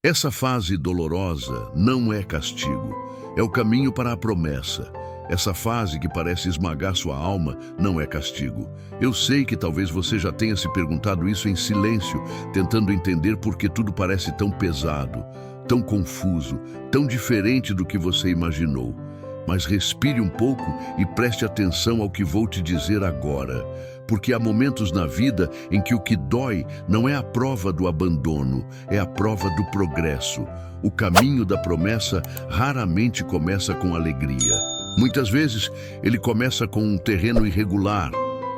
Essa fase dolorosa não é castigo, é o caminho para a promessa. Essa fase que parece esmagar sua alma não é castigo. Eu sei que talvez você já tenha se perguntado isso em silêncio, tentando entender por que tudo parece tão pesado, tão confuso, tão diferente do que você imaginou. Mas respire um pouco e preste atenção ao que vou te dizer agora, porque há momentos na vida em que o que dói não é a prova do abandono, é a prova do progresso. O caminho da promessa raramente começa com alegria. Muitas vezes ele começa com um terreno irregular,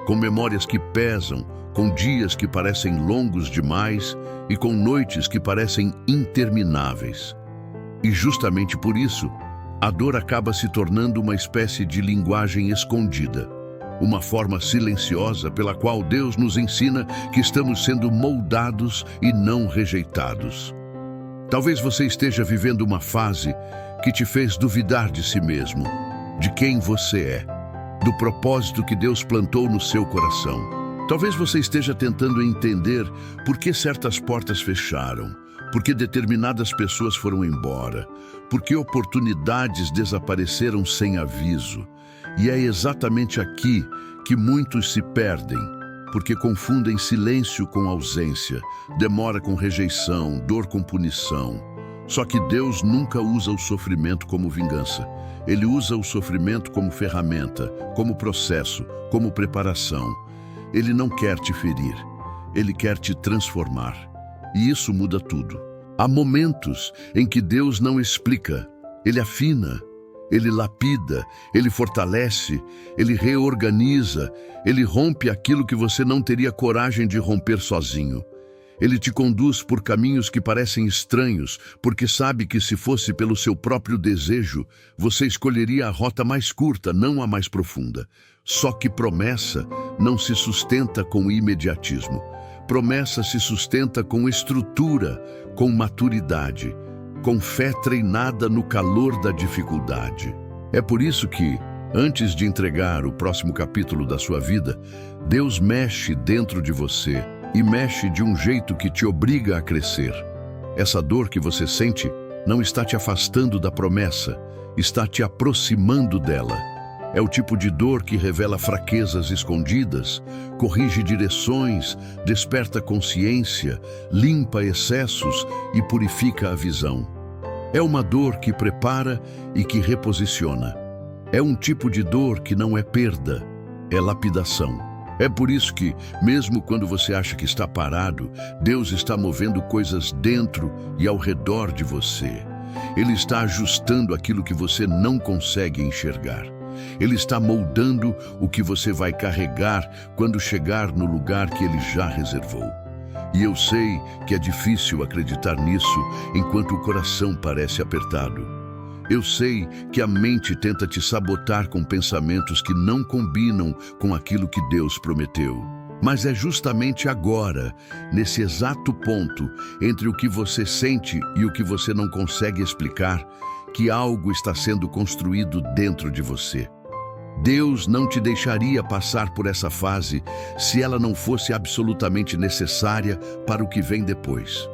com memórias que pesam, com dias que parecem longos demais e com noites que parecem intermináveis. E justamente por isso, a dor acaba se tornando uma espécie de linguagem escondida, uma forma silenciosa pela qual Deus nos ensina que estamos sendo moldados e não rejeitados. Talvez você esteja vivendo uma fase que te fez duvidar de si mesmo, de quem você é, do propósito que Deus plantou no seu coração. Talvez você esteja tentando entender por que certas portas fecharam, por que determinadas pessoas foram embora, por que oportunidades desapareceram sem aviso. E é exatamente aqui que muitos se perdem, porque confundem silêncio com ausência, demora com rejeição, dor com punição. Só que Deus nunca usa o sofrimento como vingança. Ele usa o sofrimento como ferramenta, como processo, como preparação. Ele não quer te ferir, ele quer te transformar. E isso muda tudo. Há momentos em que Deus não explica, ele afina, ele lapida, ele fortalece, ele reorganiza, ele rompe aquilo que você não teria coragem de romper sozinho. Ele te conduz por caminhos que parecem estranhos, porque sabe que se fosse pelo seu próprio desejo, você escolheria a rota mais curta, não a mais profunda. Só que promessa não se sustenta com imediatismo. Promessa se sustenta com estrutura, com maturidade, com fé treinada no calor da dificuldade. É por isso que, antes de entregar o próximo capítulo da sua vida, Deus mexe dentro de você e mexe de um jeito que te obriga a crescer. Essa dor que você sente não está te afastando da promessa, está te aproximando dela. É o tipo de dor que revela fraquezas escondidas, corrige direções, desperta consciência, limpa excessos e purifica a visão. É uma dor que prepara e que reposiciona. É um tipo de dor que não é perda, é lapidação. É por isso que, mesmo quando você acha que está parado, Deus está movendo coisas dentro e ao redor de você. Ele está ajustando aquilo que você não consegue enxergar. Ele está moldando o que você vai carregar quando chegar no lugar que Ele já reservou. E eu sei que é difícil acreditar nisso enquanto o coração parece apertado. Eu sei que a mente tenta te sabotar com pensamentos que não combinam com aquilo que Deus prometeu. Mas é justamente agora, nesse exato ponto, entre o que você sente e o que você não consegue explicar, que algo está sendo construído dentro de você. Deus não te deixaria passar por essa fase se ela não fosse absolutamente necessária para o que vem depois.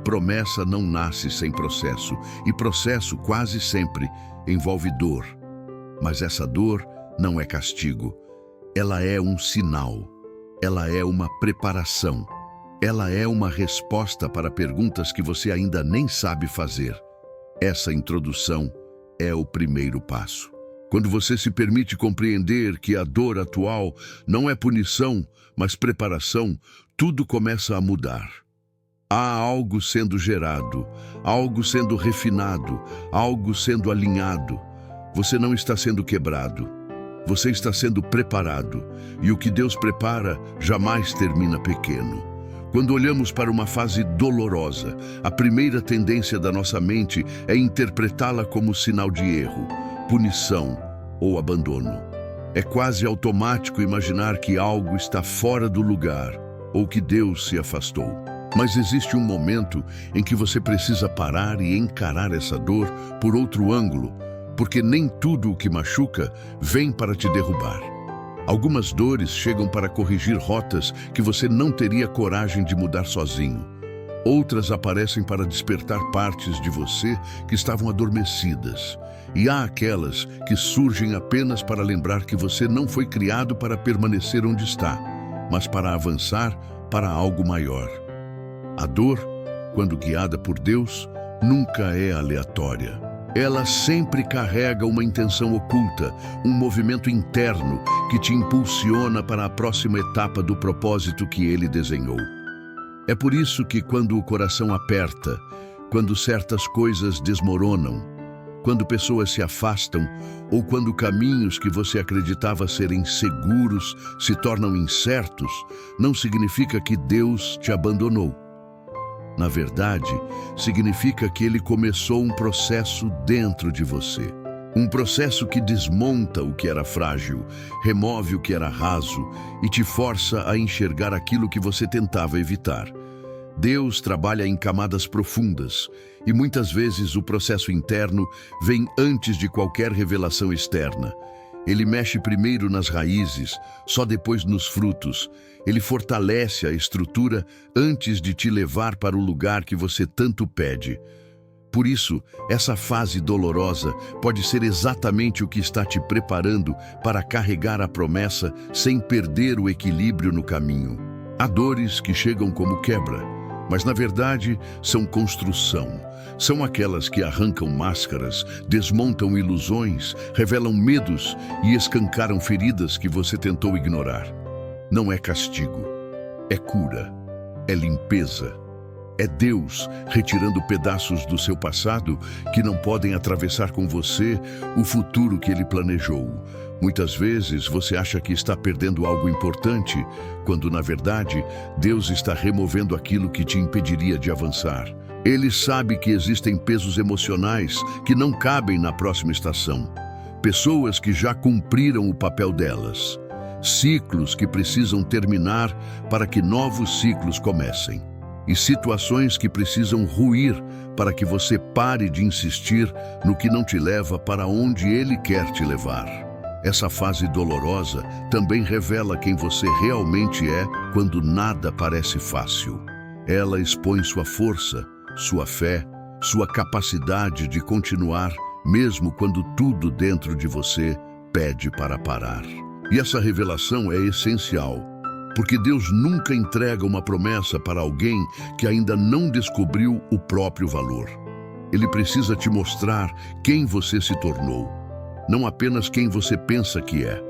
Promessa não nasce sem processo, e processo quase sempre envolve dor. Mas essa dor não é castigo. Ela é um sinal. Ela é uma preparação. Ela é uma resposta para perguntas que você ainda nem sabe fazer. Essa introdução é o primeiro passo. Quando você se permite compreender que a dor atual não é punição, mas preparação, tudo começa a mudar. Há algo sendo gerado, algo sendo refinado, algo sendo alinhado. Você não está sendo quebrado, você está sendo preparado, e o que Deus prepara jamais termina pequeno. Quando olhamos para uma fase dolorosa, a primeira tendência da nossa mente é interpretá-la como sinal de erro, punição ou abandono. É quase automático imaginar que algo está fora do lugar ou que Deus se afastou. Mas existe um momento em que você precisa parar e encarar essa dor por outro ângulo, porque nem tudo o que machuca vem para te derrubar. Algumas dores chegam para corrigir rotas que você não teria coragem de mudar sozinho. Outras aparecem para despertar partes de você que estavam adormecidas. E há aquelas que surgem apenas para lembrar que você não foi criado para permanecer onde está, mas para avançar para algo maior. A dor, quando guiada por Deus, nunca é aleatória. Ela sempre carrega uma intenção oculta, um movimento interno que te impulsiona para a próxima etapa do propósito que Ele desenhou. É por isso que quando o coração aperta, quando certas coisas desmoronam, quando pessoas se afastam ou quando caminhos que você acreditava serem seguros se tornam incertos, não significa que Deus te abandonou. Na verdade, significa que Ele começou um processo dentro de você. Um processo que desmonta o que era frágil, remove o que era raso e te força a enxergar aquilo que você tentava evitar. Deus trabalha em camadas profundas e muitas vezes o processo interno vem antes de qualquer revelação externa. Ele mexe primeiro nas raízes, só depois nos frutos. Ele fortalece a estrutura antes de te levar para o lugar que você tanto pede. Por isso, essa fase dolorosa pode ser exatamente o que está te preparando para carregar a promessa sem perder o equilíbrio no caminho. Há dores que chegam como quebra, mas na verdade são construção. São aquelas que arrancam máscaras, desmontam ilusões, revelam medos e escancaram feridas que você tentou ignorar. Não é castigo, é cura, é limpeza. É Deus retirando pedaços do seu passado que não podem atravessar com você o futuro que Ele planejou. Muitas vezes você acha que está perdendo algo importante, quando na verdade Deus está removendo aquilo que te impediria de avançar. Ele sabe que existem pesos emocionais que não cabem na próxima estação. Pessoas que já cumpriram o papel delas. Ciclos que precisam terminar para que novos ciclos comecem. E situações que precisam ruir para que você pare de insistir no que não te leva para onde Ele quer te levar. Essa fase dolorosa também revela quem você realmente é quando nada parece fácil. Ela expõe sua força, sua fé, sua capacidade de continuar, mesmo quando tudo dentro de você pede para parar. E essa revelação é essencial, porque Deus nunca entrega uma promessa para alguém que ainda não descobriu o próprio valor. Ele precisa te mostrar quem você se tornou, não apenas quem você pensa que é.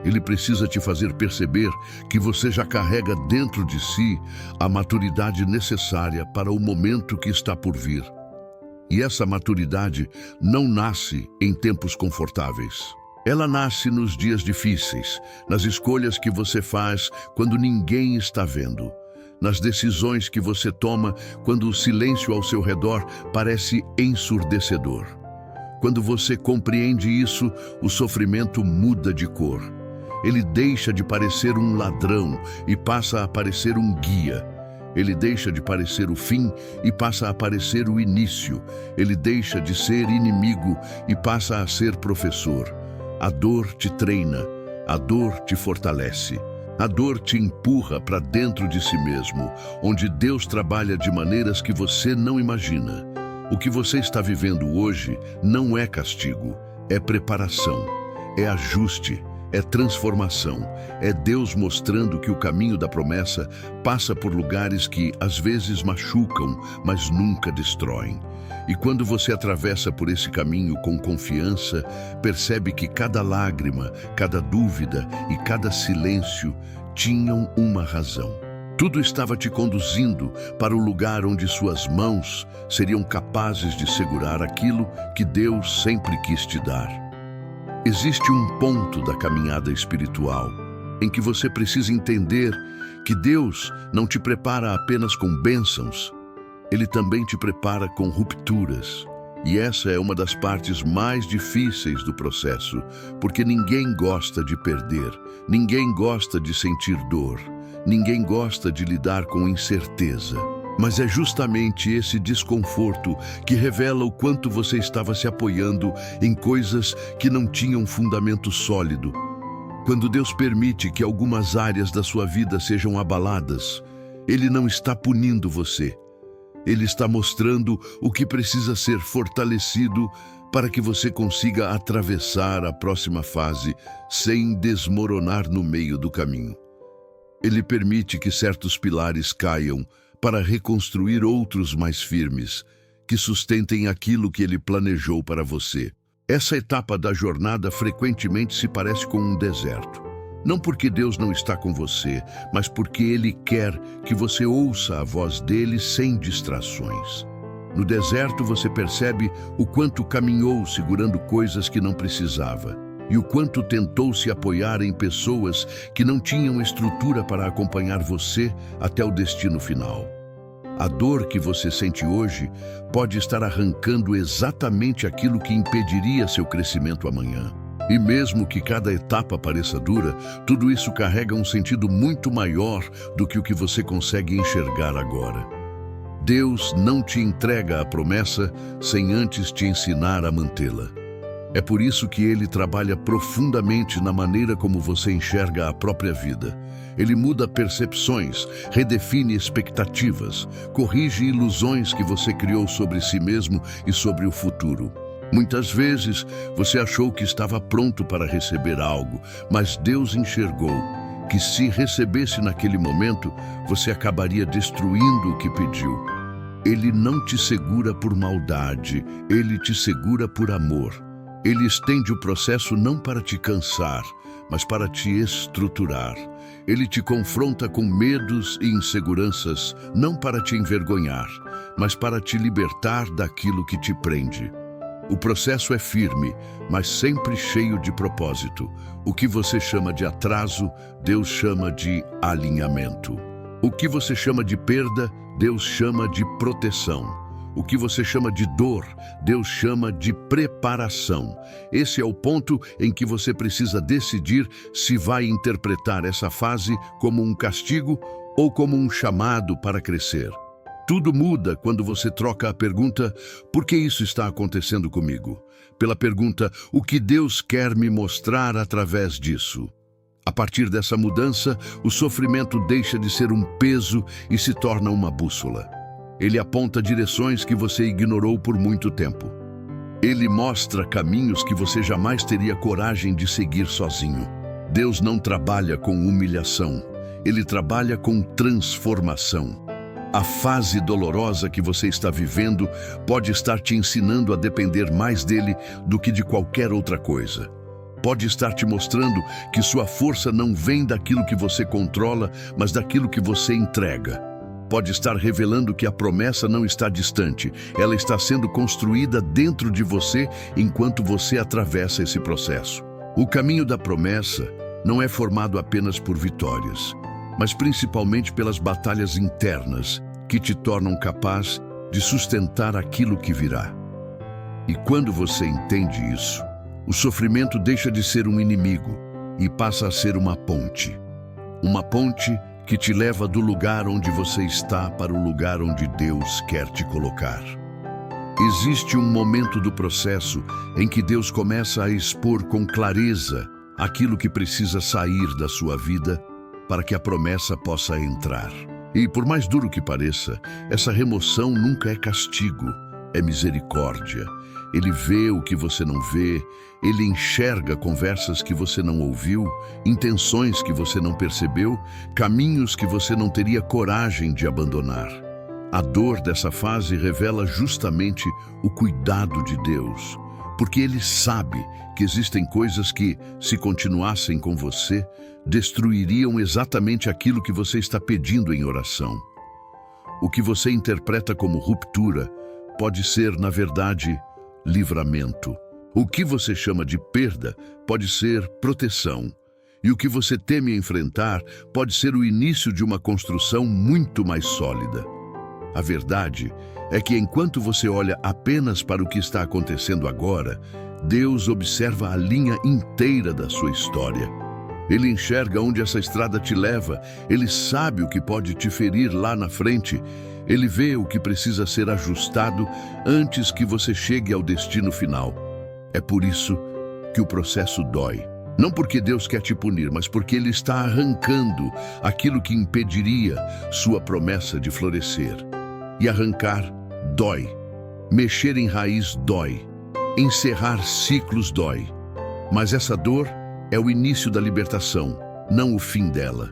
Ele precisa te fazer perceber que você já carrega dentro de si a maturidade necessária para o momento que está por vir. E essa maturidade não nasce em tempos confortáveis. Ela nasce nos dias difíceis, nas escolhas que você faz quando ninguém está vendo, nas decisões que você toma quando o silêncio ao seu redor parece ensurdecedor. Quando você compreende isso, o sofrimento muda de cor. Ele deixa de parecer um ladrão e passa a parecer um guia. Ele deixa de parecer o fim e passa a parecer o início. Ele deixa de ser inimigo e passa a ser professor. A dor te treina, a dor te fortalece, a dor te empurra para dentro de si mesmo, onde Deus trabalha de maneiras que você não imagina. O que você está vivendo hoje não é castigo, é preparação, é ajuste, é transformação, é Deus mostrando que o caminho da promessa passa por lugares que às vezes machucam, mas nunca destroem. E quando você atravessa por esse caminho com confiança, percebe que cada lágrima, cada dúvida e cada silêncio tinham uma razão. Tudo estava te conduzindo para o lugar onde suas mãos seriam capazes de segurar aquilo que Deus sempre quis te dar. Existe um ponto da caminhada espiritual em que você precisa entender que Deus não te prepara apenas com bênçãos, Ele também te prepara com rupturas. E essa é uma das partes mais difíceis do processo, porque ninguém gosta de perder, ninguém gosta de sentir dor, ninguém gosta de lidar com incerteza. Mas é justamente esse desconforto que revela o quanto você estava se apoiando em coisas que não tinham fundamento sólido. Quando Deus permite que algumas áreas da sua vida sejam abaladas, Ele não está punindo você. Ele está mostrando o que precisa ser fortalecido para que você consiga atravessar a próxima fase sem desmoronar no meio do caminho. Ele permite que certos pilares caiam para reconstruir outros mais firmes, que sustentem aquilo que ele planejou para você. Essa etapa da jornada frequentemente se parece com um deserto. Não porque Deus não está com você, mas porque Ele quer que você ouça a voz dele sem distrações. No deserto você percebe o quanto caminhou segurando coisas que não precisava e o quanto tentou se apoiar em pessoas que não tinham estrutura para acompanhar você até o destino final. A dor que você sente hoje pode estar arrancando exatamente aquilo que impediria seu crescimento amanhã. E mesmo que cada etapa pareça dura, tudo isso carrega um sentido muito maior do que o que você consegue enxergar agora. Deus não te entrega a promessa sem antes te ensinar a mantê-la. É por isso que Ele trabalha profundamente na maneira como você enxerga a própria vida. Ele muda percepções, redefine expectativas, corrige ilusões que você criou sobre si mesmo e sobre o futuro. Muitas vezes você achou que estava pronto para receber algo, mas Deus enxergou que se recebesse naquele momento, você acabaria destruindo o que pediu. Ele não te segura por maldade, Ele te segura por amor. Ele estende o processo não para te cansar, mas para te estruturar. Ele te confronta com medos e inseguranças, não para te envergonhar, mas para te libertar daquilo que te prende. O processo é firme, mas sempre cheio de propósito. O que você chama de atraso, Deus chama de alinhamento. O que você chama de perda, Deus chama de proteção. O que você chama de dor, Deus chama de preparação. Esse é o ponto em que você precisa decidir se vai interpretar essa fase como um castigo ou como um chamado para crescer. Tudo muda quando você troca a pergunta, por que isso está acontecendo comigo? Pela pergunta, o que Deus quer me mostrar através disso? A partir dessa mudança, o sofrimento deixa de ser um peso e se torna uma bússola. Ele aponta direções que você ignorou por muito tempo. Ele mostra caminhos que você jamais teria coragem de seguir sozinho. Deus não trabalha com humilhação, Ele trabalha com transformação. A fase dolorosa que você está vivendo pode estar te ensinando a depender mais dele do que de qualquer outra coisa. Pode estar te mostrando que sua força não vem daquilo que você controla, mas daquilo que você entrega. Pode estar revelando que a promessa não está distante, ela está sendo construída dentro de você enquanto você atravessa esse processo. O caminho da promessa não é formado apenas por vitórias, mas principalmente pelas batalhas internas que te tornam capaz de sustentar aquilo que virá. E quando você entende isso, o sofrimento deixa de ser um inimigo e passa a ser uma ponte. Uma ponte que te leva do lugar onde você está para o lugar onde Deus quer te colocar. Existe um momento do processo em que Deus começa a expor com clareza aquilo que precisa sair da sua vida para que a promessa possa entrar. E por mais duro que pareça, essa remoção nunca é castigo, é misericórdia. Ele vê o que você não vê, ele enxerga conversas que você não ouviu, intenções que você não percebeu, caminhos que você não teria coragem de abandonar. A dor dessa fase revela justamente o cuidado de Deus, porque Ele sabe que existem coisas que, se continuassem com você, destruiriam exatamente aquilo que você está pedindo em oração. O que você interpreta como ruptura pode ser, na verdade, livramento. O que você chama de perda pode ser proteção. E o que você teme enfrentar pode ser o início de uma construção muito mais sólida. A verdade é que enquanto você olha apenas para o que está acontecendo agora, Deus observa a linha inteira da sua história. Ele enxerga onde essa estrada te leva, Ele sabe o que pode te ferir lá na frente, Ele vê o que precisa ser ajustado antes que você chegue ao destino final. É por isso que o processo dói. Não porque Deus quer te punir, mas porque Ele está arrancando aquilo que impediria sua promessa de florescer. E arrancar dói. Mexer em raiz dói. Encerrar ciclos dói. Mas essa dor é o início da libertação, não o fim dela.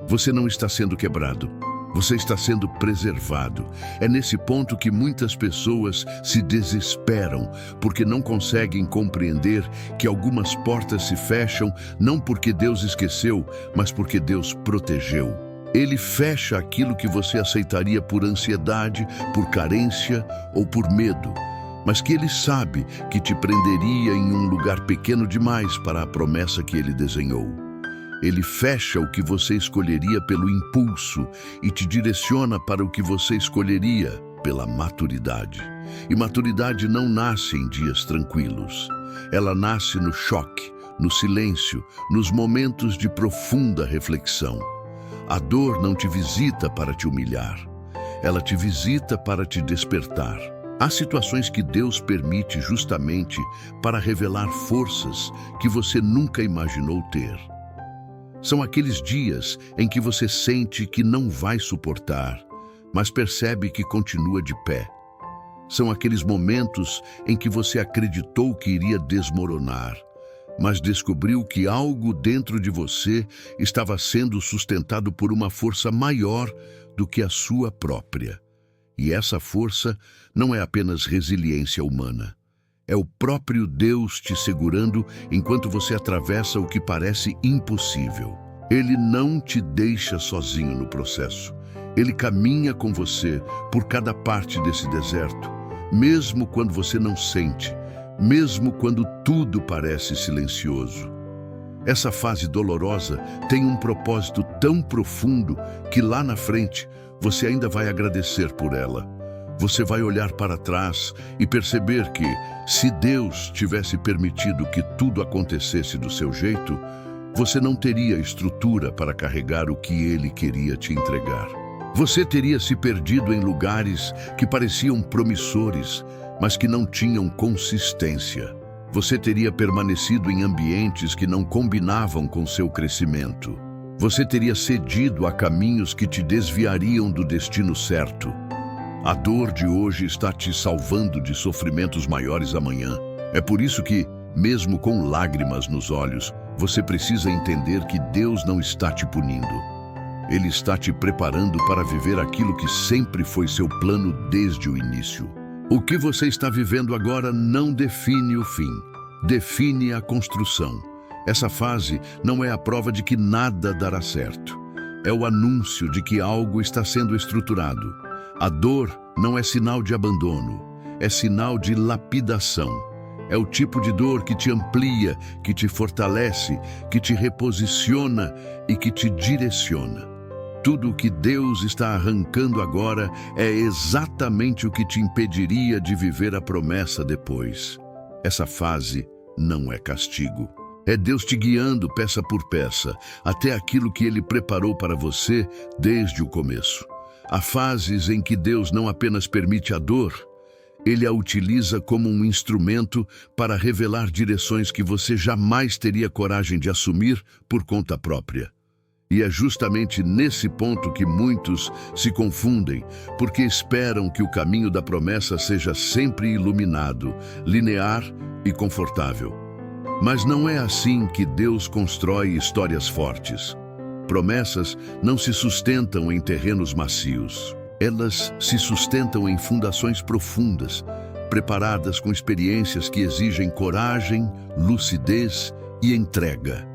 Você não está sendo quebrado. Você está sendo preservado. É nesse ponto que muitas pessoas se desesperam, porque não conseguem compreender que algumas portas se fecham não porque Deus esqueceu, mas porque Deus protegeu. Ele fecha aquilo que você aceitaria por ansiedade, por carência ou por medo, mas que Ele sabe que te prenderia em um lugar pequeno demais para a promessa que Ele desenhou. Ele fecha o que você escolheria pelo impulso e te direciona para o que você escolheria pela maturidade. E maturidade não nasce em dias tranquilos. Ela nasce no choque, no silêncio, nos momentos de profunda reflexão. A dor não te visita para te humilhar. Ela te visita para te despertar. Há situações que Deus permite justamente para revelar forças que você nunca imaginou ter. São aqueles dias em que você sente que não vai suportar, mas percebe que continua de pé. São aqueles momentos em que você acreditou que iria desmoronar, mas descobriu que algo dentro de você estava sendo sustentado por uma força maior do que a sua própria. E essa força não é apenas resiliência humana. É o próprio Deus te segurando enquanto você atravessa o que parece impossível. Ele não te deixa sozinho no processo. Ele caminha com você por cada parte desse deserto, mesmo quando você não sente, mesmo quando tudo parece silencioso. Essa fase dolorosa tem um propósito tão profundo que lá na frente você ainda vai agradecer por ela. Você vai olhar para trás e perceber que, se Deus tivesse permitido que tudo acontecesse do seu jeito, você não teria estrutura para carregar o que Ele queria te entregar. Você teria se perdido em lugares que pareciam promissores, mas que não tinham consistência. Você teria permanecido em ambientes que não combinavam com seu crescimento. Você teria cedido a caminhos que te desviariam do destino certo. A dor de hoje está te salvando de sofrimentos maiores amanhã. É por isso que, mesmo com lágrimas nos olhos, você precisa entender que Deus não está te punindo. Ele está te preparando para viver aquilo que sempre foi seu plano desde o início. O que você está vivendo agora não define o fim, define a construção. Essa fase não é a prova de que nada dará certo. É o anúncio de que algo está sendo estruturado. A dor não é sinal de abandono, é sinal de lapidação. É o tipo de dor que te amplia, que te fortalece, que te reposiciona e que te direciona. Tudo o que Deus está arrancando agora é exatamente o que te impediria de viver a promessa depois. Essa fase não é castigo. É Deus te guiando peça por peça, até aquilo que Ele preparou para você desde o começo. Há fases em que Deus não apenas permite a dor, Ele a utiliza como um instrumento para revelar direções que você jamais teria coragem de assumir por conta própria. E é justamente nesse ponto que muitos se confundem, porque esperam que o caminho da promessa seja sempre iluminado, linear e confortável. Mas não é assim que Deus constrói histórias fortes. Promessas não se sustentam em terrenos macios. Elas se sustentam em fundações profundas, preparadas com experiências que exigem coragem, lucidez e entrega.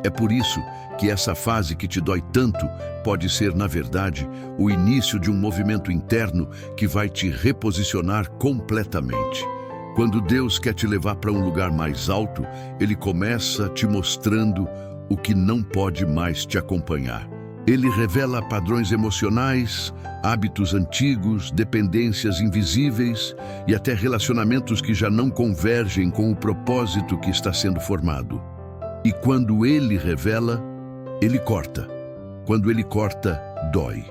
É por isso que essa fase que te dói tanto pode ser, na verdade, o início de um movimento interno que vai te reposicionar completamente. Quando Deus quer te levar para um lugar mais alto, Ele começa te mostrando o que não pode mais te acompanhar. Ele revela padrões emocionais, hábitos antigos, dependências invisíveis e até relacionamentos que já não convergem com o propósito que está sendo formado. E quando Ele revela, Ele corta. Quando Ele corta, dói.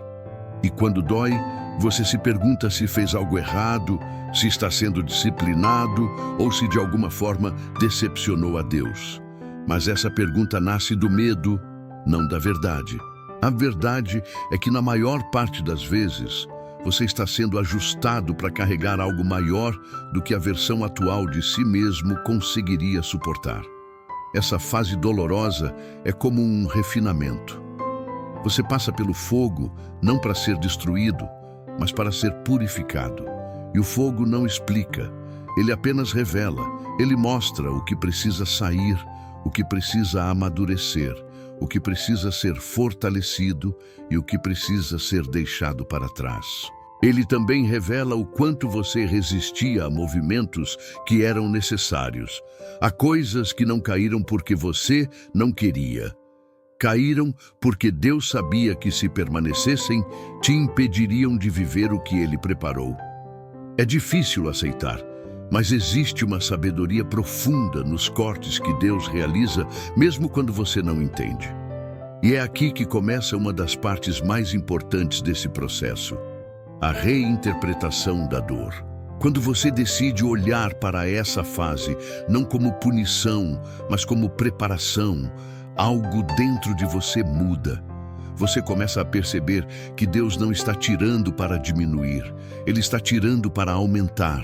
E quando dói, você se pergunta se fez algo errado, se está sendo disciplinado ou se de alguma forma decepcionou a Deus. Mas essa pergunta nasce do medo, não da verdade. A verdade é que na maior parte das vezes, Você está sendo ajustado para carregar algo maior do que a versão atual de si mesmo conseguiria suportar. Essa fase dolorosa é como um refinamento. Você passa pelo fogo não para ser destruído, mas para ser purificado. E o fogo não explica, ele apenas revela, ele mostra o que precisa sair, o que precisa amadurecer, o que precisa ser fortalecido e o que precisa ser deixado para trás. Ele também revela o quanto você resistia a movimentos que eram necessários, a coisas que não caíram porque você não queria. Caíram porque Deus sabia que, se permanecessem, te impediriam de viver o que Ele preparou. É difícil aceitar, mas existe uma sabedoria profunda nos cortes que Deus realiza, mesmo quando você não entende. E é aqui que começa uma das partes mais importantes desse processo: a reinterpretação da dor. Quando você decide olhar para essa fase, não como punição, mas como preparação, algo dentro de você muda. Você começa a perceber que Deus não está tirando para diminuir, Ele está tirando para aumentar.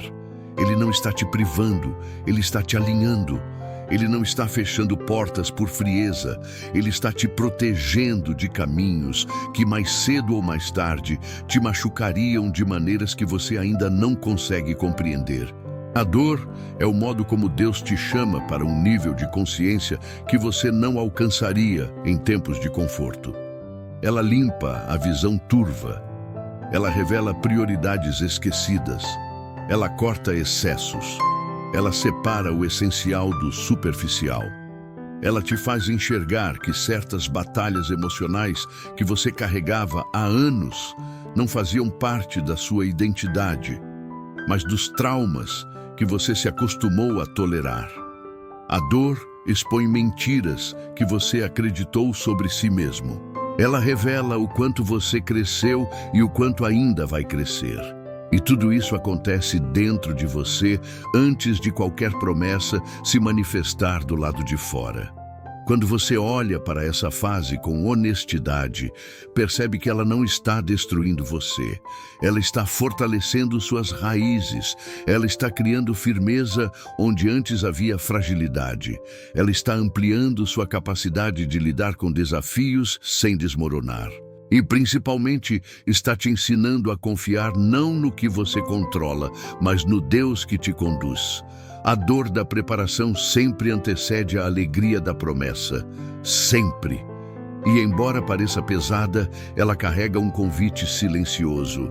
Ele não está te privando, Ele está te alinhando. Ele não está fechando portas por frieza, Ele está te protegendo de caminhos que mais cedo ou mais tarde te machucariam de maneiras que você ainda não consegue compreender. A dor é o modo como Deus te chama para um nível de consciência que você não alcançaria em tempos de conforto. Ela limpa a visão turva, ela revela prioridades esquecidas, ela corta excessos. Ela separa o essencial do superficial. Ela te faz enxergar que certas batalhas emocionais que você carregava há anos não faziam parte da sua identidade, mas dos traumas que você se acostumou a tolerar. A dor expõe mentiras que você acreditou sobre si mesmo. Ela revela o quanto você cresceu e o quanto ainda vai crescer. E tudo isso acontece dentro de você antes de qualquer promessa se manifestar do lado de fora. Quando você olha para essa fase com honestidade, percebe que ela não está destruindo você. Ela está fortalecendo suas raízes. Ela está criando firmeza onde antes havia fragilidade. Ela está ampliando sua capacidade de lidar com desafios sem desmoronar. E principalmente está te ensinando a confiar não no que você controla, mas no Deus que te conduz. A dor da preparação sempre antecede a alegria da promessa. Sempre. E embora pareça pesada, ela carrega um convite silencioso.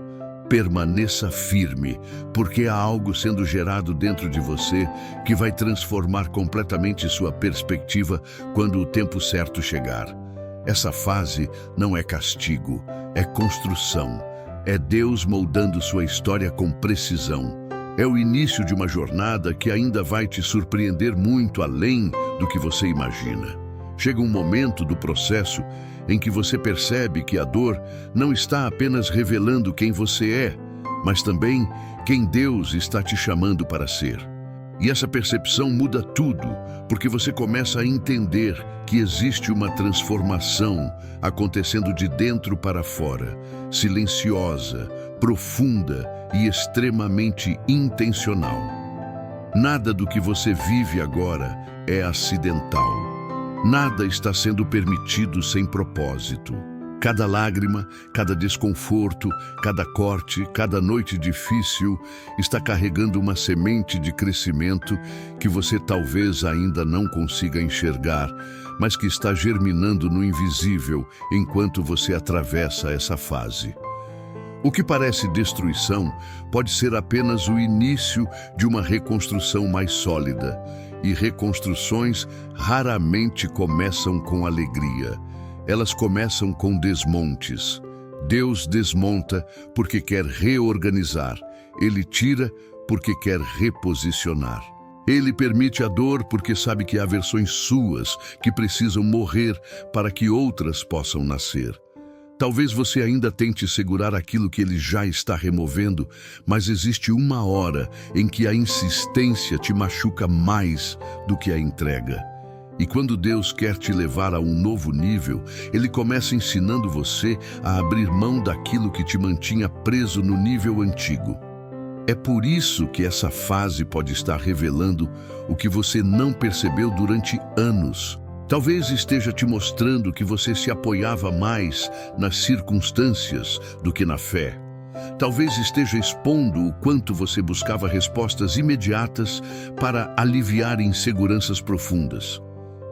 Permaneça firme, porque há algo sendo gerado dentro de você que vai transformar completamente sua perspectiva quando o tempo certo chegar. Essa fase não é castigo, é construção. É Deus moldando sua história com precisão. É o início de uma jornada que ainda vai te surpreender muito além do que você imagina. Chega um momento do processo em que você percebe que a dor não está apenas revelando quem você é, mas também quem Deus está te chamando para ser. E essa percepção muda tudo, porque você começa a entender que existe uma transformação acontecendo de dentro para fora, silenciosa, profunda e extremamente intencional. Nada do que você vive agora é acidental. Nada está sendo permitido sem propósito. Cada lágrima, cada desconforto, cada corte, cada noite difícil está carregando uma semente de crescimento que você talvez ainda não consiga enxergar, mas que está germinando no invisível enquanto você atravessa essa fase. O que parece destruição pode ser apenas o início de uma reconstrução mais sólida, e reconstruções raramente começam com alegria. Elas começam com desmontes. Deus desmonta porque quer reorganizar. Ele tira porque quer reposicionar. Ele permite a dor porque sabe que há versões suas que precisam morrer para que outras possam nascer. Talvez você ainda tente segurar aquilo que ele já está removendo, mas existe uma hora em que a insistência te machuca mais do que a entrega. E quando Deus quer te levar a um novo nível, Ele começa ensinando você a abrir mão daquilo que te mantinha preso no nível antigo. É por isso que essa fase pode estar revelando o que você não percebeu durante anos. Talvez esteja te mostrando que você se apoiava mais nas circunstâncias do que na fé. Talvez esteja expondo o quanto você buscava respostas imediatas para aliviar inseguranças profundas.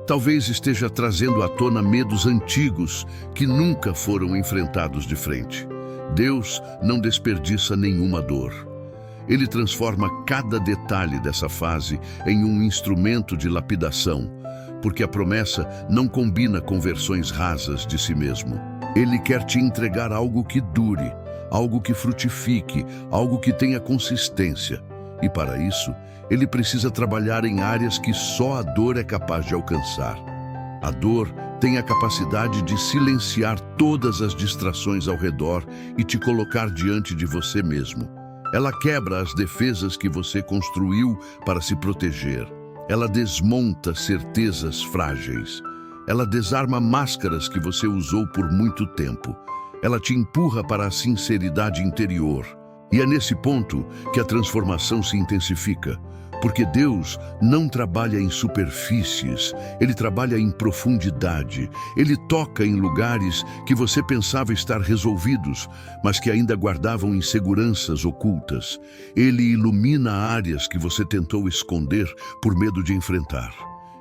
Talvez esteja trazendo à tona medos antigos que nunca foram enfrentados de frente. Deus não desperdiça nenhuma dor. Ele transforma cada detalhe dessa fase em um instrumento de lapidação, porque a promessa não combina com versões rasas de si mesmo. Ele quer te entregar algo que dure, algo que frutifique, algo que tenha consistência. E para isso, ele precisa trabalhar em áreas que só a dor é capaz de alcançar. A dor tem a capacidade de silenciar todas as distrações ao redor e te colocar diante de você mesmo. Ela quebra as defesas que você construiu para se proteger. Ela desmonta certezas frágeis. Ela desarma máscaras que você usou por muito tempo. Ela te empurra para a sinceridade interior. E é nesse ponto que a transformação se intensifica. Porque Deus não trabalha em superfícies, Ele trabalha em profundidade. Ele toca em lugares que você pensava estar resolvidos, mas que ainda guardavam inseguranças ocultas. Ele ilumina áreas que você tentou esconder por medo de enfrentar.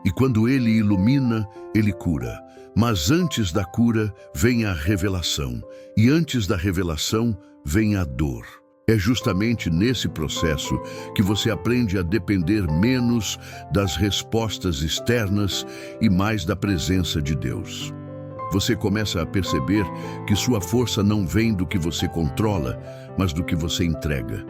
E quando Ele ilumina, Ele cura. Mas antes da cura vem a revelação. E antes da revelação vem a dor. É justamente nesse processo que você aprende a depender menos das respostas externas e mais da presença de Deus. Você começa a perceber que sua força não vem do que você controla, mas do que você entrega.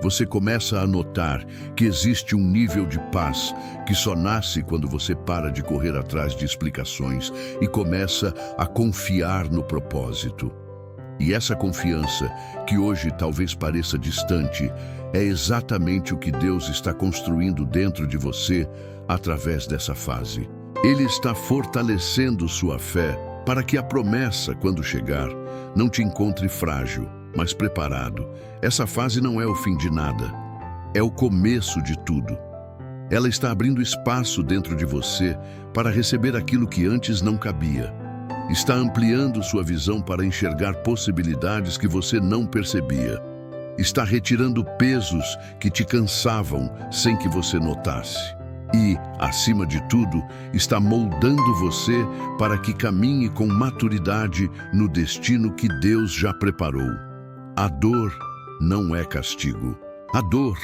Você começa a notar que existe um nível de paz que só nasce quando você para de correr atrás de explicações e começa a confiar no propósito. E essa confiança, que hoje talvez pareça distante, é exatamente o que Deus está construindo dentro de você através dessa fase. Ele está fortalecendo sua fé para que a promessa, quando chegar, não te encontre frágil, mas preparado. Essa fase não é o fim de nada, é o começo de tudo. Ela está abrindo espaço dentro de você para receber aquilo que antes não cabia. Está ampliando sua visão para enxergar possibilidades que você não percebia. Está retirando pesos que te cansavam sem que você notasse. E, acima de tudo, está moldando você para que caminhe com maturidade no destino que Deus já preparou. A dor não é castigo. A dor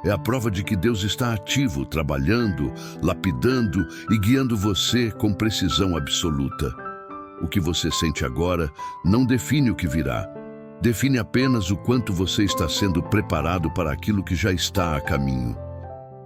é a prova de que Deus está ativo, trabalhando, lapidando e guiando você com precisão absoluta. O que você sente agora não define o que virá. Define apenas o quanto você está sendo preparado para aquilo que já está a caminho.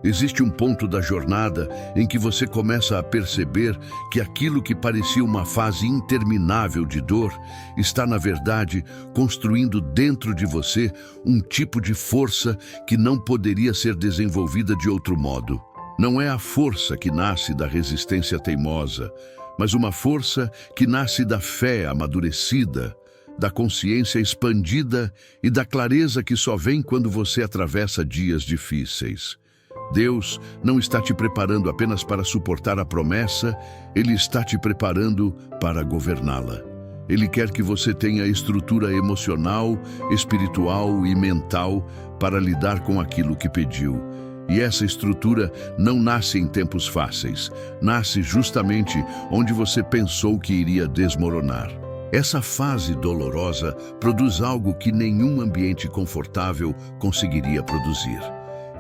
Existe um ponto da jornada em que você começa a perceber que aquilo que parecia uma fase interminável de dor está, na verdade, construindo dentro de você um tipo de força que não poderia ser desenvolvida de outro modo. Não é a força que nasce da resistência teimosa, mas uma força que nasce da fé amadurecida, da consciência expandida e da clareza que só vem quando você atravessa dias difíceis. Deus não está te preparando apenas para suportar a promessa, Ele está te preparando para governá-la. Ele quer que você tenha estrutura emocional, espiritual e mental para lidar com aquilo que pediu. E essa estrutura não nasce em tempos fáceis, nasce justamente onde você pensou que iria desmoronar. Essa fase dolorosa produz algo que nenhum ambiente confortável conseguiria produzir.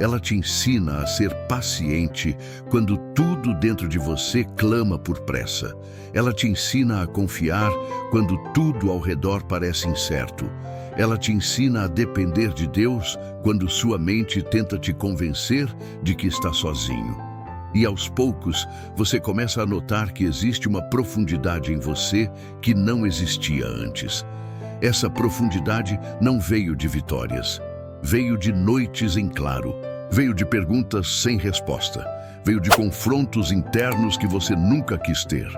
Ela te ensina a ser paciente quando tudo dentro de você clama por pressa. Ela te ensina a confiar quando tudo ao redor parece incerto. Ela te ensina a depender de Deus quando sua mente tenta te convencer de que está sozinho. E aos poucos, você começa a notar que existe uma profundidade em você que não existia antes. Essa profundidade não veio de vitórias, veio de noites em claro, veio de perguntas sem resposta, veio de confrontos internos que você nunca quis ter.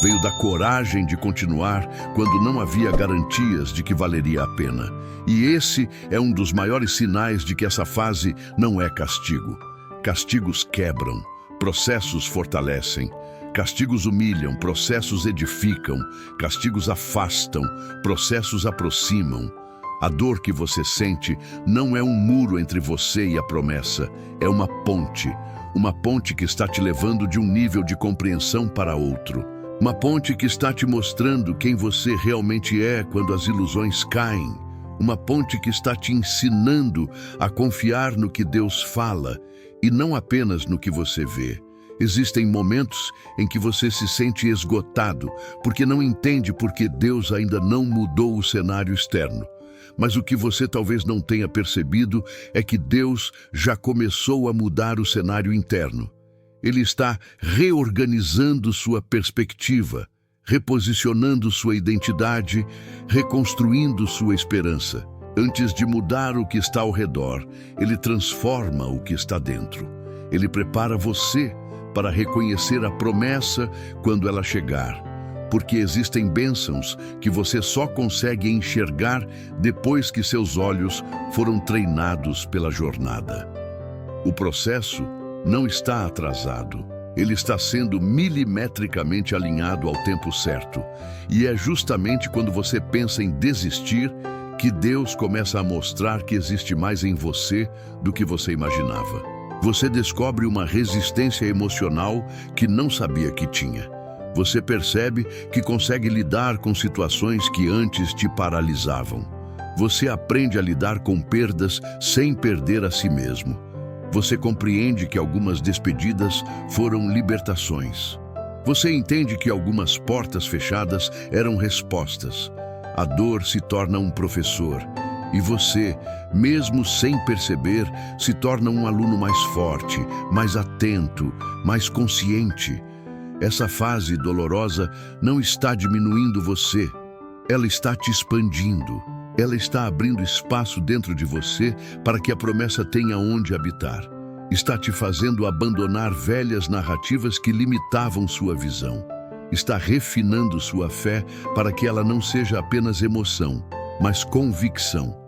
Veio da coragem de continuar quando não havia garantias de que valeria a pena. E esse é um dos maiores sinais de que essa fase não é castigo. Castigos quebram, processos fortalecem. Castigos humilham, processos edificam. Castigos afastam, processos aproximam. A dor que você sente não é um muro entre você e a promessa, é uma ponte. Uma ponte que está te levando de um nível de compreensão para outro. Uma ponte que está te mostrando quem você realmente é quando as ilusões caem. Uma ponte que está te ensinando a confiar no que Deus fala e não apenas no que você vê. Existem momentos em que você se sente esgotado porque não entende por que Deus ainda não mudou o cenário externo. Mas o que você talvez não tenha percebido é que Deus já começou a mudar o cenário interno. Ele está reorganizando sua perspectiva, reposicionando sua identidade, reconstruindo sua esperança. Antes de mudar o que está ao redor, ele transforma o que está dentro. Ele prepara você para reconhecer a promessa quando ela chegar. Porque existem bênçãos que você só consegue enxergar depois que seus olhos foram treinados pela jornada. O processo não está atrasado. Ele está sendo milimetricamente alinhado ao tempo certo. E é justamente quando você pensa em desistir que Deus começa a mostrar que existe mais em você do que você imaginava. Você descobre uma resistência emocional que não sabia que tinha. Você percebe que consegue lidar com situações que antes te paralisavam. Você aprende a lidar com perdas sem perder a si mesmo. Você compreende que algumas despedidas foram libertações. Você entende que algumas portas fechadas eram respostas. A dor se torna um professor. E você, mesmo sem perceber, se torna um aluno mais forte, mais atento, mais consciente. Essa fase dolorosa não está diminuindo você, ela está te expandindo. Ela está abrindo espaço dentro de você para que a promessa tenha onde habitar. Está te fazendo abandonar velhas narrativas que limitavam sua visão. Está refinando sua fé para que ela não seja apenas emoção, mas convicção.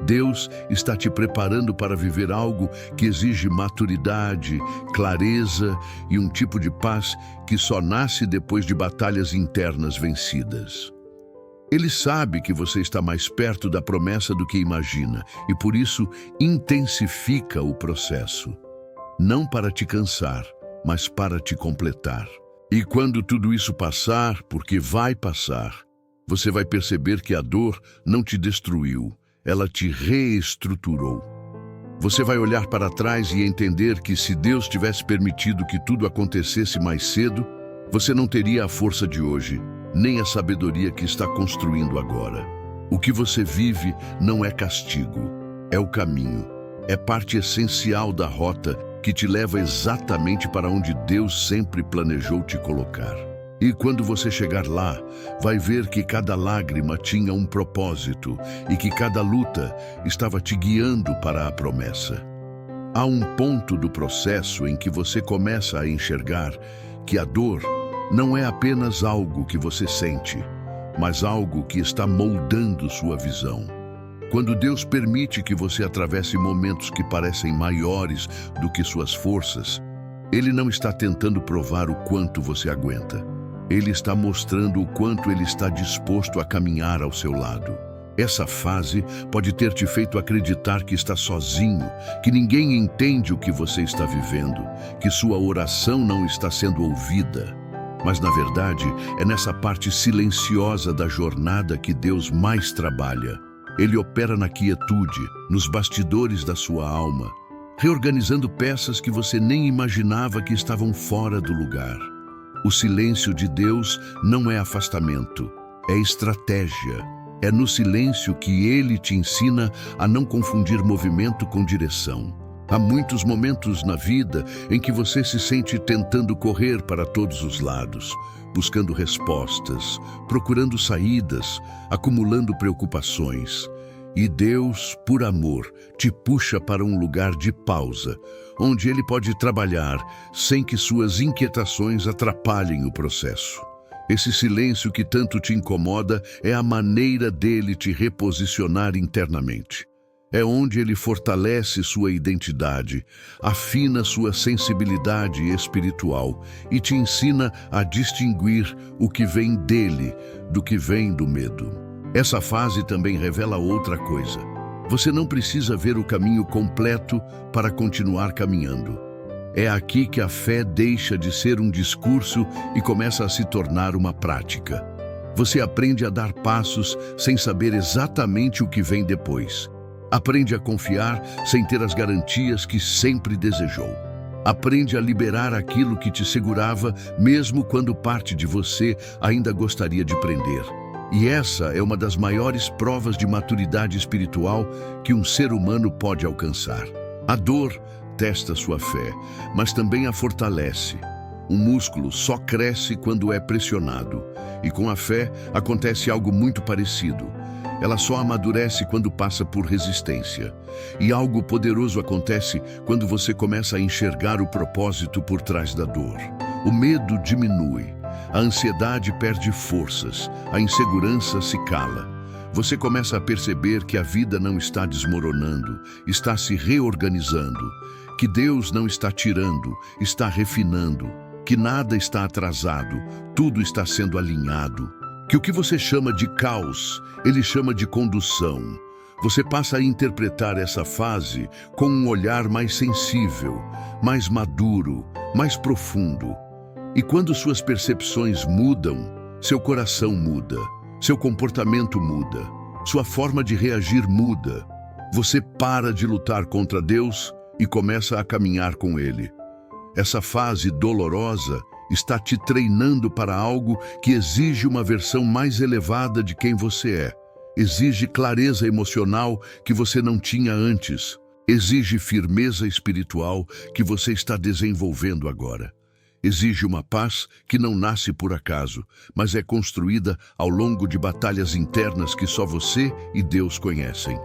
Deus está te preparando para viver algo que exige maturidade, clareza e um tipo de paz que só nasce depois de batalhas internas vencidas. Ele sabe que você está mais perto da promessa do que imagina e, por isso, intensifica o processo. Não para te cansar, mas para te completar. E quando tudo isso passar, porque vai passar, você vai perceber que a dor não te destruiu. Ela te reestruturou. Você vai olhar para trás e entender que se Deus tivesse permitido que tudo acontecesse mais cedo, você não teria a força de hoje, nem a sabedoria que está construindo agora. O que você vive não é castigo, é o caminho. É parte essencial da rota que te leva exatamente para onde Deus sempre planejou te colocar. E quando você chegar lá, vai ver que cada lágrima tinha um propósito e que cada luta estava te guiando para a promessa. Há um ponto do processo em que você começa a enxergar que a dor não é apenas algo que você sente, mas algo que está moldando sua visão. Quando Deus permite que você atravesse momentos que parecem maiores do que suas forças, Ele não está tentando provar o quanto você aguenta. Ele está mostrando o quanto Ele está disposto a caminhar ao seu lado. Essa fase pode ter te feito acreditar que está sozinho, que ninguém entende o que você está vivendo, que sua oração não está sendo ouvida. Mas, na verdade, é nessa parte silenciosa da jornada que Deus mais trabalha. Ele opera na quietude, nos bastidores da sua alma, reorganizando peças que você nem imaginava que estavam fora do lugar. O silêncio de Deus não é afastamento, é estratégia. É no silêncio que Ele te ensina a não confundir movimento com direção. Há muitos momentos na vida em que você se sente tentando correr para todos os lados, buscando respostas, procurando saídas, acumulando preocupações. E Deus, por amor, te puxa para um lugar de pausa, onde Ele pode trabalhar sem que suas inquietações atrapalhem o processo. Esse silêncio que tanto te incomoda é a maneira dele te reposicionar internamente. É onde ele fortalece sua identidade, afina sua sensibilidade espiritual e te ensina a distinguir o que vem dele do que vem do medo. Essa fase também revela outra coisa. Você não precisa ver o caminho completo para continuar caminhando. É aqui que a fé deixa de ser um discurso e começa a se tornar uma prática. Você aprende a dar passos sem saber exatamente o que vem depois. Aprende a confiar sem ter as garantias que sempre desejou. Aprende a liberar aquilo que te segurava, mesmo quando parte de você ainda gostaria de prender. E essa é uma das maiores provas de maturidade espiritual que um ser humano pode alcançar. A dor testa sua fé, mas também a fortalece. Um músculo só cresce quando é pressionado, e com a fé acontece algo muito parecido. Ela só amadurece quando passa por resistência. E algo poderoso acontece quando você começa a enxergar o propósito por trás da dor. O medo diminui, a ansiedade perde forças, a insegurança se cala. Você começa a perceber que a vida não está desmoronando, está se reorganizando, que Deus não está tirando, está refinando, que nada está atrasado, tudo está sendo alinhado. Que o que você chama de caos, ele chama de condução. Você passa a interpretar essa fase com um olhar mais sensível, mais maduro, mais profundo. E quando suas percepções mudam, seu coração muda, seu comportamento muda, sua forma de reagir muda. Você para de lutar contra Deus e começa a caminhar com Ele. Essa fase dolorosa está te treinando para algo que exige uma versão mais elevada de quem você é. Exige clareza emocional que você não tinha antes. Exige firmeza espiritual que você está desenvolvendo agora. Exige uma paz que não nasce por acaso, mas é construída ao longo de batalhas internas que só você e Deus conhecem.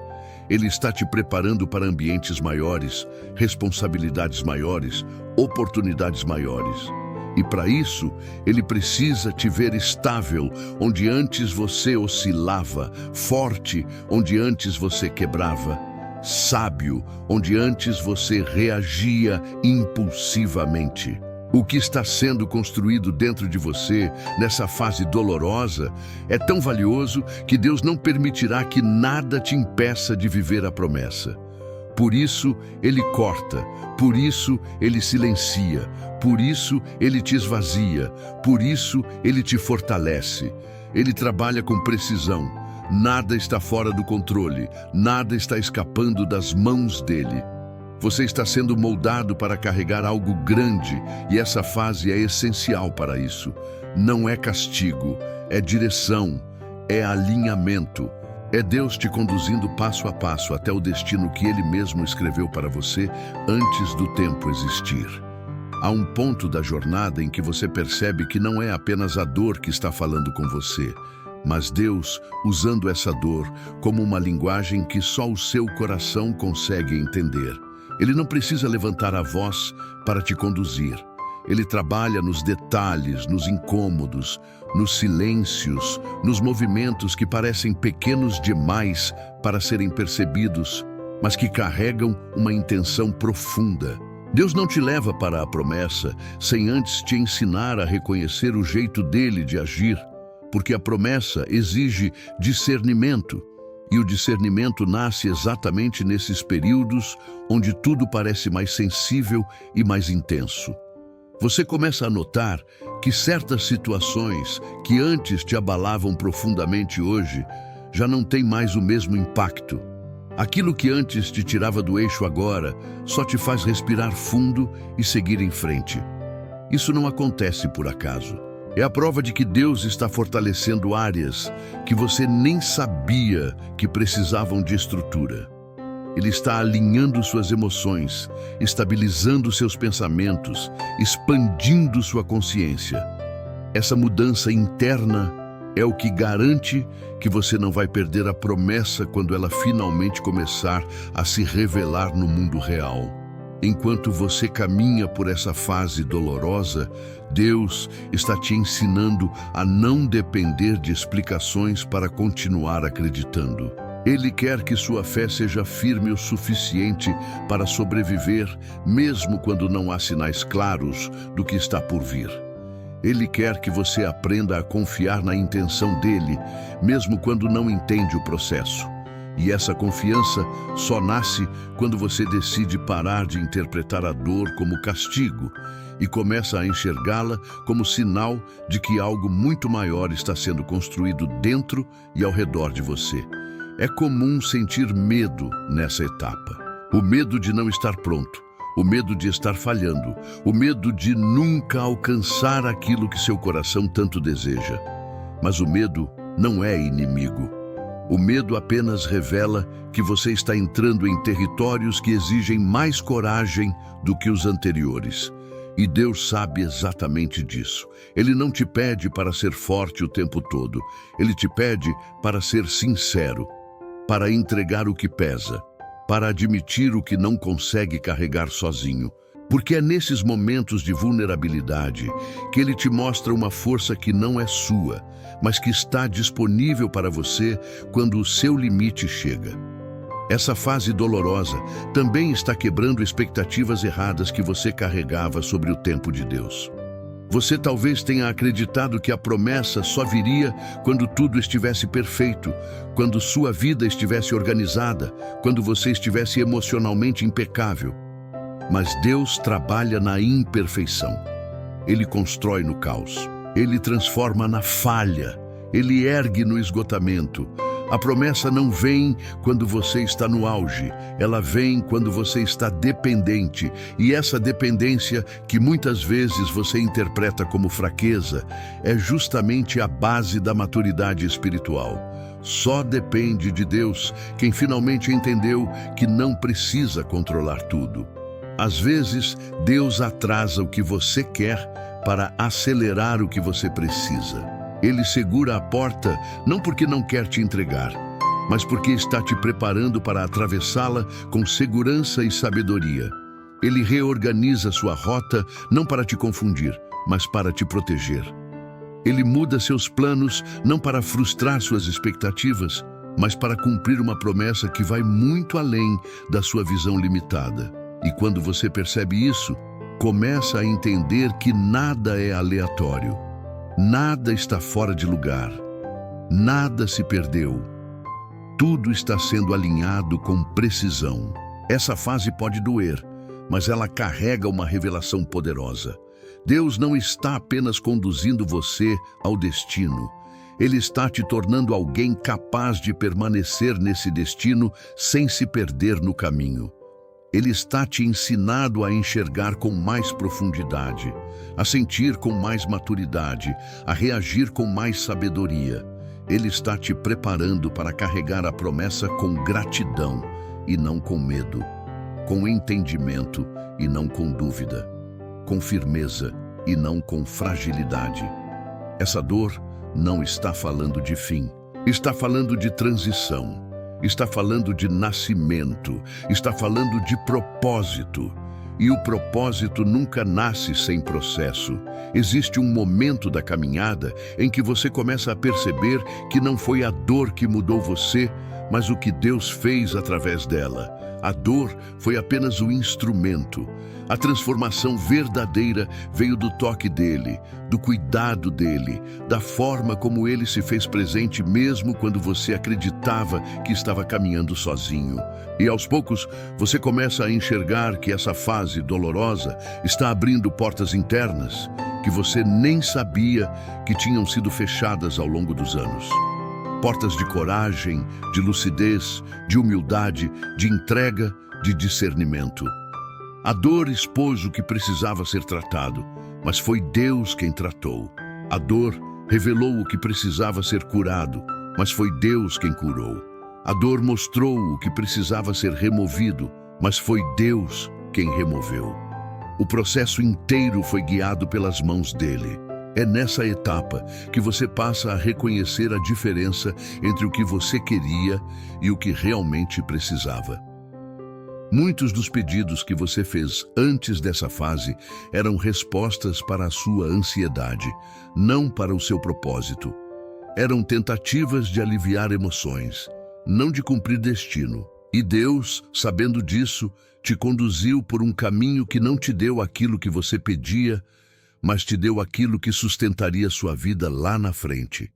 Ele está te preparando para ambientes maiores, responsabilidades maiores, oportunidades maiores. E para isso, ele precisa te ver estável, onde antes você oscilava, forte, onde antes você quebrava, sábio, onde antes você reagia impulsivamente. O que está sendo construído dentro de você, nessa fase dolorosa, é tão valioso que Deus não permitirá que nada te impeça de viver a promessa. Por isso, Ele corta, por isso, Ele silencia, por isso, Ele te esvazia, por isso, Ele te fortalece. Ele trabalha com precisão. Nada está fora do controle, nada está escapando das mãos dele. Você está sendo moldado para carregar algo grande e essa fase é essencial para isso. Não é castigo, é direção, é alinhamento. É Deus te conduzindo passo a passo até o destino que Ele mesmo escreveu para você antes do tempo existir. Há um ponto da jornada em que você percebe que não é apenas a dor que está falando com você, mas Deus usando essa dor como uma linguagem que só o seu coração consegue entender. Ele não precisa levantar a voz para te conduzir. Ele trabalha nos detalhes, nos incômodos, nos silêncios, nos movimentos que parecem pequenos demais para serem percebidos, mas que carregam uma intenção profunda. Deus não te leva para a promessa sem antes te ensinar a reconhecer o jeito dele de agir, porque a promessa exige discernimento. E o discernimento nasce exatamente nesses períodos onde tudo parece mais sensível e mais intenso. Você começa a notar que certas situações que antes te abalavam profundamente hoje já não têm mais o mesmo impacto. Aquilo que antes te tirava do eixo agora só te faz respirar fundo e seguir em frente. Isso não acontece por acaso. É a prova de que Deus está fortalecendo áreas que você nem sabia que precisavam de estrutura. Ele está alinhando suas emoções, estabilizando seus pensamentos, expandindo sua consciência. Essa mudança interna é o que garante que você não vai perder a promessa quando ela finalmente começar a se revelar no mundo real. Enquanto você caminha por essa fase dolorosa, Deus está te ensinando a não depender de explicações para continuar acreditando. Ele quer que sua fé seja firme o suficiente para sobreviver, mesmo quando não há sinais claros do que está por vir. Ele quer que você aprenda a confiar na intenção dele, mesmo quando não entende o processo. E essa confiança só nasce quando você decide parar de interpretar a dor como castigo e começa a enxergá-la como sinal de que algo muito maior está sendo construído dentro e ao redor de você. É comum sentir medo nessa etapa. O medo de não estar pronto, o medo de estar falhando, o medo de nunca alcançar aquilo que seu coração tanto deseja. Mas o medo não é inimigo. O medo apenas revela que você está entrando em territórios que exigem mais coragem do que os anteriores. E Deus sabe exatamente disso. Ele não te pede para ser forte o tempo todo. Ele te pede para ser sincero, para entregar o que pesa, para admitir o que não consegue carregar sozinho. Porque é nesses momentos de vulnerabilidade que Ele te mostra uma força que não é sua, mas que está disponível para você quando o seu limite chega. Essa fase dolorosa também está quebrando expectativas erradas que você carregava sobre o tempo de Deus. Você talvez tenha acreditado que a promessa só viria quando tudo estivesse perfeito, quando sua vida estivesse organizada, quando você estivesse emocionalmente impecável. Mas Deus trabalha na imperfeição. Ele constrói no caos. Ele transforma na falha. Ele ergue no esgotamento. A promessa não vem quando você está no auge. Ela vem quando você está dependente. E essa dependência, que muitas vezes você interpreta como fraqueza, é justamente a base da maturidade espiritual. Só depende de Deus quem finalmente entendeu que não precisa controlar tudo. Às vezes, Deus atrasa o que você quer para acelerar o que você precisa. Ele segura a porta não porque não quer te entregar, mas porque está te preparando para atravessá-la com segurança e sabedoria. Ele reorganiza sua rota não para te confundir, mas para te proteger. Ele muda seus planos não para frustrar suas expectativas, mas para cumprir uma promessa que vai muito além da sua visão limitada. E quando você percebe isso, começa a entender que nada é aleatório. Nada está fora de lugar. Nada se perdeu. Tudo está sendo alinhado com precisão. Essa fase pode doer, mas ela carrega uma revelação poderosa. Deus não está apenas conduzindo você ao destino. Ele está te tornando alguém capaz de permanecer nesse destino sem se perder no caminho. Ele está te ensinando a enxergar com mais profundidade, a sentir com mais maturidade, a reagir com mais sabedoria. Ele está te preparando para carregar a promessa com gratidão e não com medo, com entendimento e não com dúvida, com firmeza e não com fragilidade. Essa dor não está falando de fim, está falando de transição. Está falando de nascimento, está falando de propósito. E o propósito nunca nasce sem processo. Existe um momento da caminhada em que você começa a perceber que não foi a dor que mudou você, mas o que Deus fez através dela. A dor foi apenas o instrumento. A transformação verdadeira veio do toque dele, do cuidado dele, da forma como ele se fez presente mesmo quando você acreditava que estava caminhando sozinho. E aos poucos, você começa a enxergar que essa fase dolorosa está abrindo portas internas que você nem sabia que tinham sido fechadas ao longo dos anos. Portas de coragem, de lucidez, de humildade, de entrega, de discernimento. A dor expôs o que precisava ser tratado, mas foi Deus quem tratou. A dor revelou o que precisava ser curado, mas foi Deus quem curou. A dor mostrou o que precisava ser removido, mas foi Deus quem removeu. O processo inteiro foi guiado pelas mãos dele. É nessa etapa que você passa a reconhecer a diferença entre o que você queria e o que realmente precisava. Muitos dos pedidos que você fez antes dessa fase eram respostas para a sua ansiedade, não para o seu propósito. Eram tentativas de aliviar emoções, não de cumprir destino. E Deus, sabendo disso, te conduziu por um caminho que não te deu aquilo que você pedia, mas te deu aquilo que sustentaria sua vida lá na frente.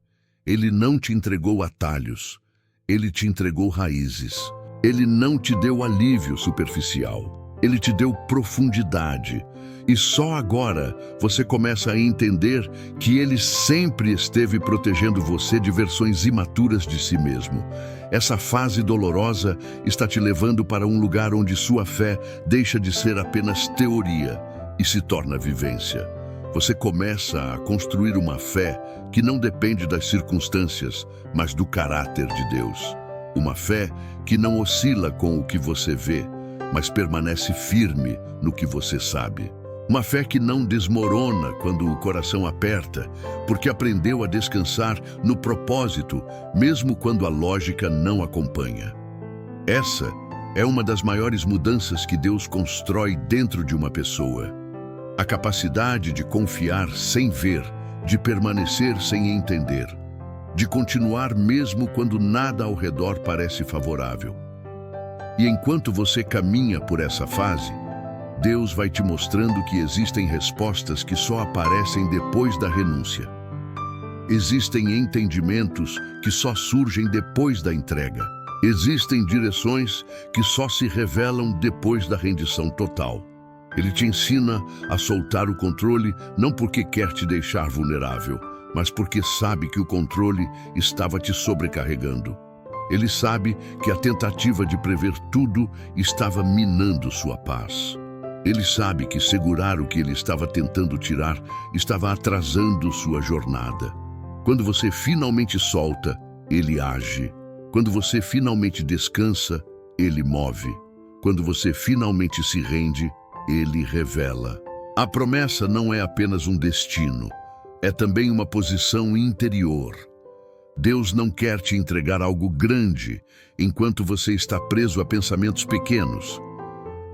Ele não te entregou atalhos, ele te entregou raízes. Ele não te deu alívio superficial, ele te deu profundidade. E só agora você começa a entender que ele sempre esteve protegendo você de versões imaturas de si mesmo. Essa fase dolorosa está te levando para um lugar onde sua fé deixa de ser apenas teoria e se torna vivência. Você começa a construir uma fé que não depende das circunstâncias, mas do caráter de Deus. Uma fé que não oscila com o que você vê, mas permanece firme no que você sabe. Uma fé que não desmorona quando o coração aperta, porque aprendeu a descansar no propósito, mesmo quando a lógica não acompanha. Essa é uma das maiores mudanças que Deus constrói dentro de uma pessoa. A capacidade de confiar sem ver, de permanecer sem entender, de continuar mesmo quando nada ao redor parece favorável. E enquanto você caminha por essa fase, Deus vai te mostrando que existem respostas que só aparecem depois da renúncia. Existem entendimentos que só surgem depois da entrega. Existem direções que só se revelam depois da rendição total. Ele te ensina a soltar o controle não porque quer te deixar vulnerável, mas porque sabe que o controle estava te sobrecarregando. Ele sabe que a tentativa de prever tudo estava minando sua paz. Ele sabe que segurar o que ele estava tentando tirar estava atrasando sua jornada. Quando você finalmente solta, ele age. Quando você finalmente descansa, ele move. Quando você finalmente se rende, ele revela. A promessa não é apenas um destino, é também uma posição interior. Deus não quer te entregar algo grande enquanto você está preso a pensamentos pequenos.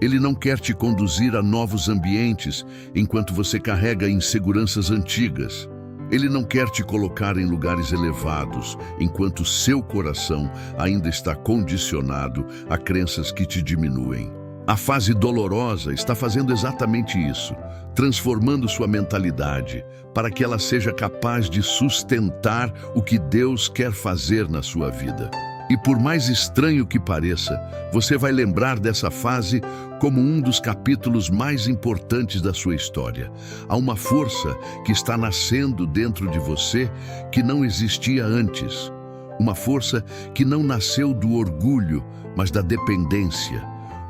Ele não quer te conduzir a novos ambientes enquanto você carrega inseguranças antigas. Ele não quer te colocar em lugares elevados enquanto seu coração ainda está condicionado a crenças que te diminuem. A fase dolorosa está fazendo exatamente isso, transformando sua mentalidade para que ela seja capaz de sustentar o que Deus quer fazer na sua vida. E por mais estranho que pareça, você vai lembrar dessa fase como um dos capítulos mais importantes da sua história. Há uma força que está nascendo dentro de você que não existia antes. Uma força que não nasceu do orgulho, mas da dependência.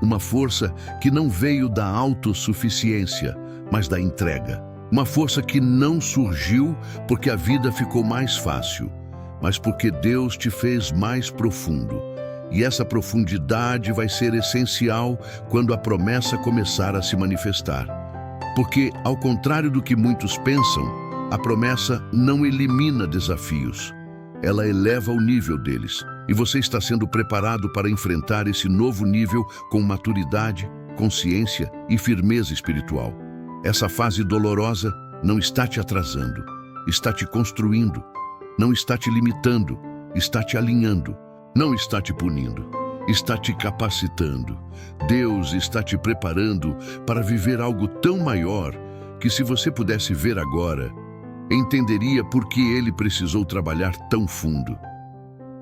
Uma força que não veio da autossuficiência, mas da entrega. Uma força que não surgiu porque a vida ficou mais fácil, mas porque Deus te fez mais profundo. E essa profundidade vai ser essencial quando a promessa começar a se manifestar. Porque, ao contrário do que muitos pensam, a promessa não elimina desafios. Ela eleva o nível deles. E você está sendo preparado para enfrentar esse novo nível com maturidade, consciência e firmeza espiritual. Essa fase dolorosa não está te atrasando, está te construindo. Não está te limitando, está te alinhando. Não está te punindo, está te capacitando. Deus está te preparando para viver algo tão maior que, se você pudesse ver agora, entenderia por que ele precisou trabalhar tão fundo.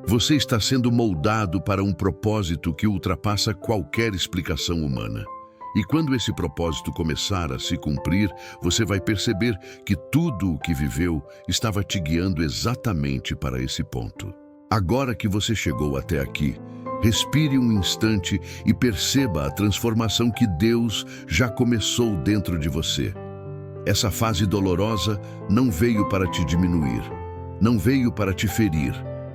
Você está sendo moldado para um propósito que ultrapassa qualquer explicação humana. E quando esse propósito começar a se cumprir, você vai perceber que tudo o que viveu estava te guiando exatamente para esse ponto. Agora que você chegou até aqui, respire um instante e perceba a transformação que Deus já começou dentro de você. Essa fase dolorosa não veio para te diminuir, não veio para te ferir,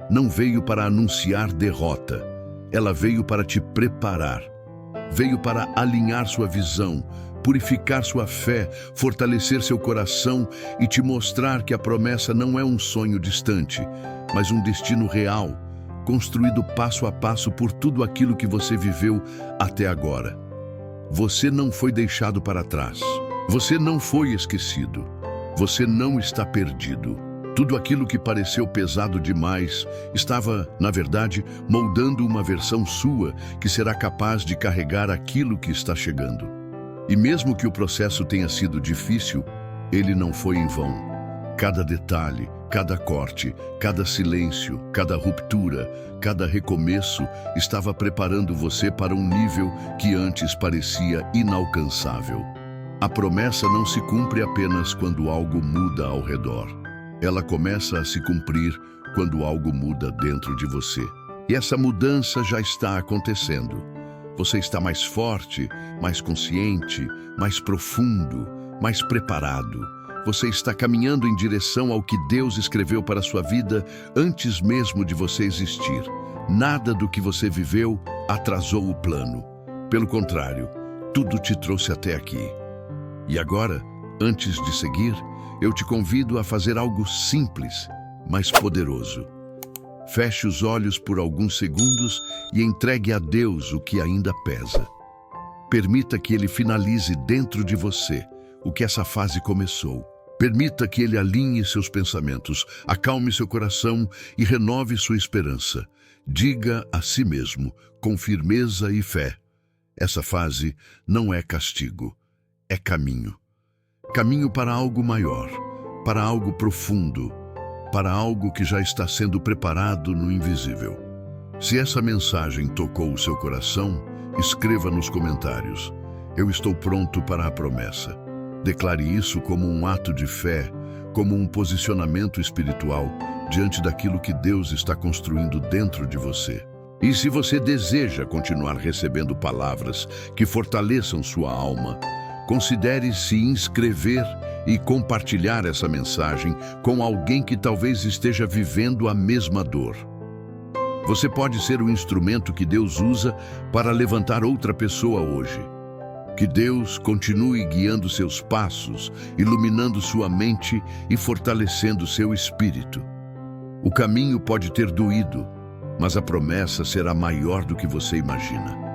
não veio para anunciar derrota. Ela veio para te preparar. Veio para alinhar sua visão, purificar sua fé, fortalecer seu coração e te mostrar que a promessa não é um sonho distante, mas um destino real, construído passo a passo por tudo aquilo que você viveu até agora. Você não foi deixado para trás. Você não foi esquecido. Você não está perdido. Tudo aquilo que pareceu pesado demais estava, na verdade, moldando uma versão sua que será capaz de carregar aquilo que está chegando. E mesmo que o processo tenha sido difícil, ele não foi em vão. Cada detalhe, cada corte, cada silêncio, cada ruptura, cada recomeço estava preparando você para um nível que antes parecia inalcançável. A promessa não se cumpre apenas quando algo muda ao redor. Ela começa a se cumprir quando algo muda dentro de você. E essa mudança já está acontecendo. Você está mais forte, mais consciente, mais profundo, mais preparado. Você está caminhando em direção ao que Deus escreveu para a sua vida antes mesmo de você existir. Nada do que você viveu atrasou o plano. Pelo contrário, tudo te trouxe até aqui. E agora, antes de seguir, eu te convido a fazer algo simples, mas poderoso. Feche os olhos por alguns segundos e entregue a Deus o que ainda pesa. Permita que Ele finalize dentro de você o que essa fase começou. Permita que Ele alinhe seus pensamentos, acalme seu coração e renove sua esperança. Diga a si mesmo, com firmeza e fé: essa fase não é castigo, é caminho. Caminho para algo maior, para algo profundo, para algo que já está sendo preparado no invisível. Se essa mensagem tocou o seu coração, escreva nos comentários: eu estou pronto para a promessa. Declare isso como um ato de fé, como um posicionamento espiritual diante daquilo que Deus está construindo dentro de você. E se você deseja continuar recebendo palavras que fortaleçam sua alma, considere se inscrever e compartilhar essa mensagem com alguém que talvez esteja vivendo a mesma dor. Você pode ser o instrumento que Deus usa para levantar outra pessoa hoje. Que Deus continue guiando seus passos, iluminando sua mente e fortalecendo seu espírito. O caminho pode ter doído, mas a promessa será maior do que você imagina.